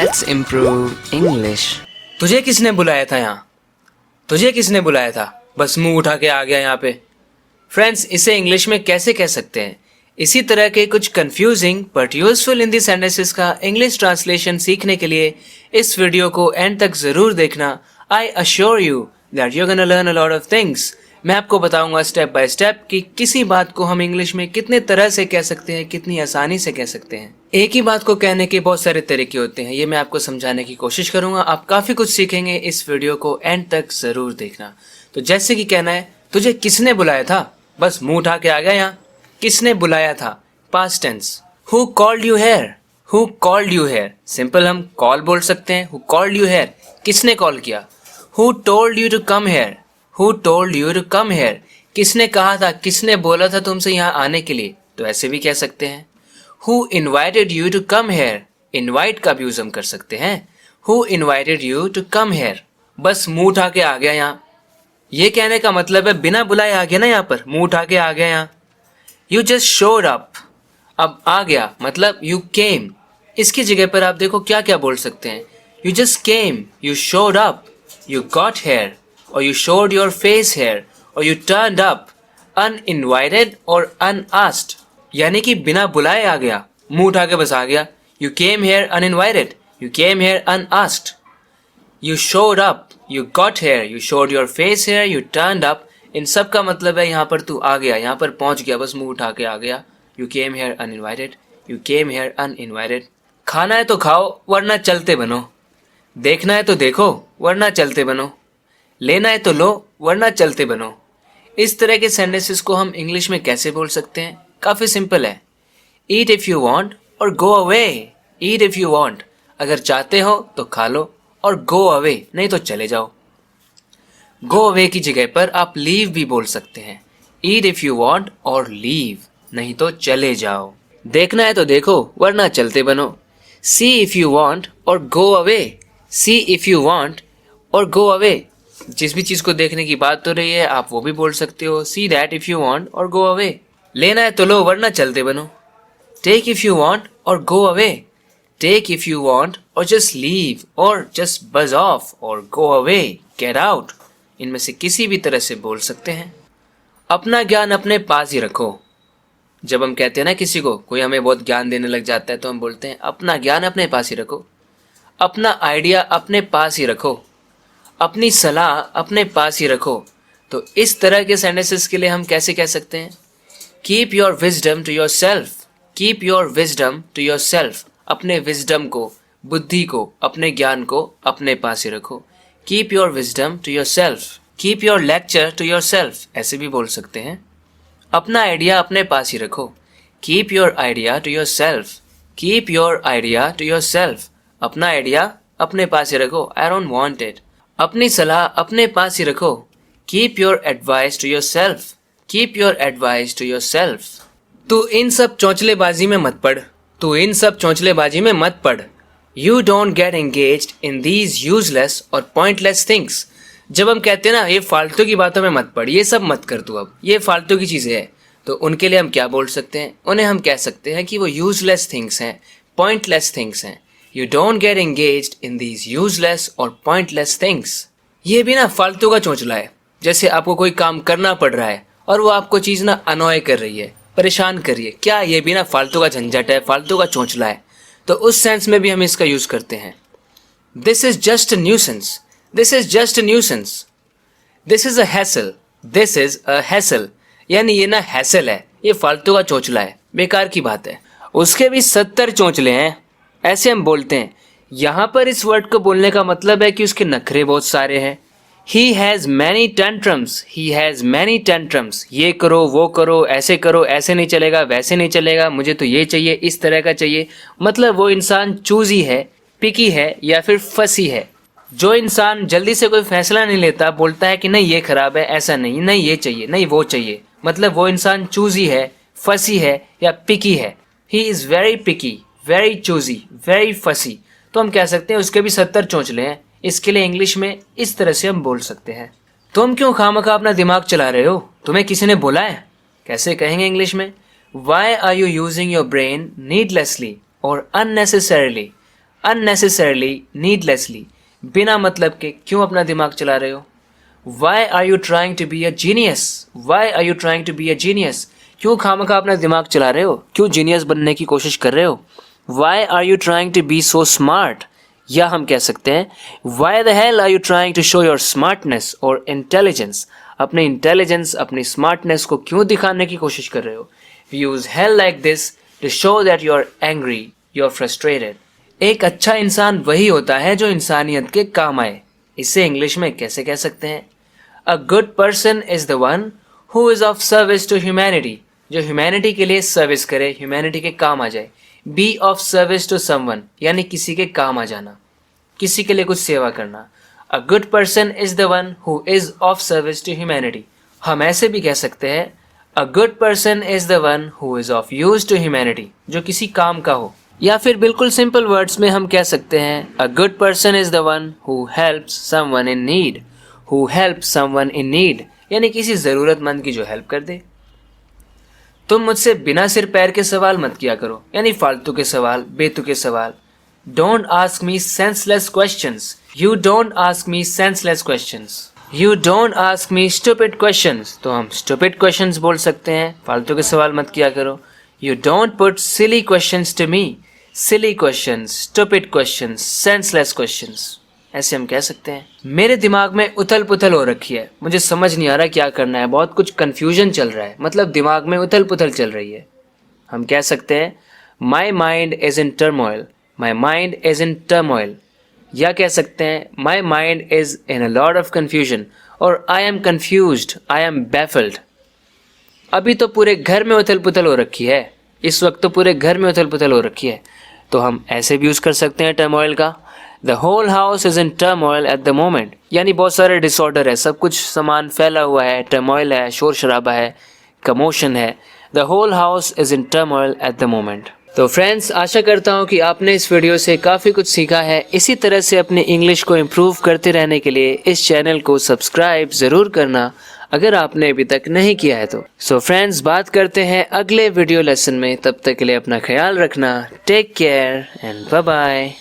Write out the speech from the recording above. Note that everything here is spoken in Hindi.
Let's improve English. तुझे किसने बुलाया था यहाँ? तुझे किसने बुलाया था? बस मुंह उठा के आ गया यहाँ पे। फ्रेंड्स, इसे इंग्लिश में कैसे कह सकते हैं? इसी तरह के कुछ confusing but useful Hindi sentences का इंग्लिश ट्रांसलेशन सीखने के लिए इस वीडियो को एंड तक जरूर देखना। I assure you that you gonna learn a lot of things. मैं आपको बताऊंगा स्टेप बाय स्टेप कि किसी बात को हम इंग्लिश में कितने तरह से कह सकते हैं, कितनी आसानी से कह सकते हैं। एक ही बात को कहने के बहुत सारे तरीके होते हैं, ये मैं आपको समझाने की कोशिश करूंगा। आप काफी कुछ सीखेंगे, इस वीडियो को एंड तक जरूर देखना। तो जैसे कि कहना है, तुझे किसने बुलाया था? बस मुंह उठा के आ गया यहाँ। किसने बुलाया था? Past tense. Who called you here? Who called you here? Simple हम कॉल बोल सकते हैं। Who called you here? किसने कॉल किया? Who told you to come here? Who told you to come here? किसने कहा था, किसने बोला था तुमसे यहाँ आने के लिए? तो ऐसे भी कह सकते हैं। Who invited you to come here? Invite का भी यूज हम कर सकते हैं। Who invited you to come here? बस मुंह उठा के आ गया यहाँ। ये कहने का मतलब है बिना बुलाए आ गया ना यहाँ पर, मुंह उठा के आ गया यहाँ। You just showed up. अब आ गया मतलब यू केम। इसकी जगह पर आप देखो क्या क्या बोल सकते हैं। You just came, you showed up, you got hair, or you showed your face here, or you turned up, uninvited or unasked, यानी कि बिना बुलाए आ गया, मुंह उठा के बस आ गया। You came here uninvited, you came here unasked, you showed up, you got here, you showed your face here, you turned up। इन सब का मतलब है यहाँ पर तू आ गया, यहाँ पर पहुंच गया, बस मुंह उठा के आ गया। You came here uninvited, you came here uninvited। खाना है तो खाओ वरना चलते बनो, देखना है तो देखो वरना चलते बनो, लेना है तो लो वरना चलते बनो। इस तरह के सेंटेंसेस को हम इंग्लिश में कैसे बोल सकते हैं? काफी सिंपल है। ईट इफ यू वांट और go away. Eat if you want, अगर चाहते हो तो खा लो, और गो अवे नहीं तो चले जाओ। गो अवे की जगह पर आप लीव भी बोल सकते हैं। ईट इफ यू वांट और लीव, नहीं तो चले जाओ। देखना है तो देखो वरना चलते बनो। सी इफ यू वांट और go away. See if you want और गो अवे, जिस भी चीज को देखने की बात हो रही है आप वो भी बोल सकते हो। See that if you want और गो अवे। लेना है तो लो वरना चलते बनो। टेक इफ यू वांट और go away. Take if you want और जस्ट लीव और जस्ट बज ऑफ और गो अवे, गेट आउट। इनमें से किसी भी तरह से बोल सकते हैं। अपना ज्ञान अपने पास ही रखो। जब हम कहते हैं ना किसी को, कोई हमें बहुत ज्ञान देने लग जाता है तो हम बोलते हैं अपना ज्ञान अपने पास ही रखो। अपना आइडिया अपने पास ही रखो। अपनी सलाह अपने पास ही रखो। तो इस तरह के सेंटेंसेस के लिए हम कैसे कह सकते हैं? Keep your wisdom to yourself. Keep your wisdom to yourself. अपने विजडम को, बुद्धि को, अपने ज्ञान को अपने पास ही रखो। Keep your wisdom to yourself. Keep your lecture to yourself, ऐसे भी बोल सकते हैं। अपना आइडिया अपने पास ही रखो। Keep your idea to yourself. Keep your idea to yourself. अपना आइडिया अपने पास ही रखो। I don't want it. अपनी सलाह अपने पास ही रखो। Keep your advice to yourself. Keep your advice to yourself. तू इन सब चौंचलेबाजी में मत पड़। तू इन सब चौंचलेबाजी में मत पड़। You don't get engaged in these useless और पॉइंटलेस थिंग्स। जब हम कहते हैं ना ये फालतू की बातों में मत पड़, ये सब मत कर तू, अब ये फालतू की चीज़ें हैं, तो उनके लिए हम क्या बोल सकते हैं? उन्हें हम कह सकते हैं कि वो यूजलेस थिंग्स हैं, पॉइंटलेस थिंग्स हैं। You don't get engaged in these useless or pointless things। ये भी ना फालतू का चोंचला है। जैसे आपको कोई काम करना पड़ रहा है और वो आपको चीज़ ना अनॉय कर रही है, परेशान कर रही है, क्या ये भी ना फालतू का झंझट है, फालतू का चोंचला है? तो उस सेंस में भी हम इसका यूज़ करते हैं। This is just a nuisance। This is just a nuisance। This is a hassle। This is a hassle। यानी ये ना हैसल है, ये फालतू का चोंचला है, बेकार की बात है। उसके भी 70 चोंचले हैं, ऐसे हम बोलते हैं। यहाँ पर इस वर्ड को बोलने का मतलब है कि उसके नखरे बहुत सारे हैं। He has many tantrums। He has many tantrums। ये करो, वो करो, ऐसे नहीं चलेगा, वैसे नहीं चलेगा, मुझे तो ये चाहिए, इस तरह का चाहिए। मतलब वो इंसान चूजी है, पिकी है या फिर फसी है। जो इंसान जल्दी से कोई फैसला नहीं लेता, बोलता है कि नहीं ये खराब है, ऐसा नहीं, नहीं ये चाहिए, नहीं वो चाहिए, मतलब वो इंसान चूजी है, फसी है या पिकी है। He is very picky, very choosy, very फसी। तो हम कह सकते हैं उसके भी 70 चोंचले हैं। इसके लिए इंग्लिश में इस तरह से हम बोल सकते हैं। तुम क्यों खामखा अपना दिमाग चला रहे हो? तुम्हें किसी ने बोला है? कैसे कहेंगे इंग्लिश में? Why are you using your brain needlessly or unnecessarily? unnecessarily, needlessly, बिना मतलब के क्यों अपना दिमाग चला रहे हो? Why are you trying to be a genius? Why are you trying to be a genius? क्यों खामखा अपना दिमाग चला रहे हो? क्यों जीनियस बनने की कोशिश कर रहे हो? Why are you trying to be so smart? या हम कह सकते हैं Why the hell are you trying to show your smartness or intelligence? अपने इंटेलिजेंस, अपनी स्मार्टनेस को क्यों दिखाने की कोशिश कर रहे हो? We use hell like this to show that you're angry, you're frustrated. एक अच्छा इंसान वही होता है जो इंसानियत के काम आए. इसे इंग्लिश में कैसे कह सकते हैं? A good person is the one who is of service to humanity. जो ह्यूमैनिटी के लिए सर्विस करे, ह्यूमैनिटी के काम आ जाए. Be of service to someone, यानी किसी के काम आ जाना, किसी के लिए कुछ सेवा करना. A good person is the one who is of service to humanity. हम ऐसे भी कह सकते हैं A good person is the one who is of use to humanity, जो किसी काम का हो. या फिर बिल्कुल सिंपल वर्ड्स में हम कह सकते हैं A good person is the one who helps someone in need. Who helps someone in need, यानी किसी ज़रूरतमंद की जो हेल्प कर दे. तुम मुझसे बिना सिर पैर के सवाल मत किया करो, यानी फालतू के सवाल, बेतुके सवाल. Don't ask me senseless questions. You don't ask me senseless questions. You don't ask me stupid questions. तो हम stupid questions बोल सकते हैं, फालतू के सवाल मत किया करो. You don't put silly questions to me. Silly questions, stupid questions, senseless questions. ऐसे हम कह सकते हैं. मेरे दिमाग में उथल पुथल हो रखी है, मुझे समझ नहीं आ रहा क्या करना है, बहुत कुछ कन्फ्यूजन चल रहा है, मतलब दिमाग में उथल पुथल चल रही है. हम कह सकते हैं My mind is in turmoil. My mind is in turmoil. या कह सकते हैं My mind is in a lot of confusion. और I am confused. I am baffled. अभी तो पूरे घर में उथल पुथल हो रखी है, इस वक्त तो पूरे घर में उथल पुथल हो रखी है. तो हम ऐसे भी यूज़ कर सकते हैं turmoil का. The whole house is in turmoil at the moment. यानी बहुत सारे डिसऑर्डर है, सब कुछ सामान फैला हुआ है, टर्मोइल है, शोर शराबा है, कमोशन है. The whole house is in turmoil at the moment. तो फ्रेंड्स, आशा करता हूँ कि आपने इस वीडियो से काफ़ी कुछ सीखा है. इसी तरह से अपनी इंग्लिश को इम्प्रूव करते रहने के लिए इस चैनल को सब्सक्राइब ज़रूर करना अगर आपने अभी तक नहीं किया है तो. सो फ्रेंड्स, बात करते हैं अगले वीडियो लेसन में. तब तक के लिए अपना ख्याल रखना. Take care and bye bye.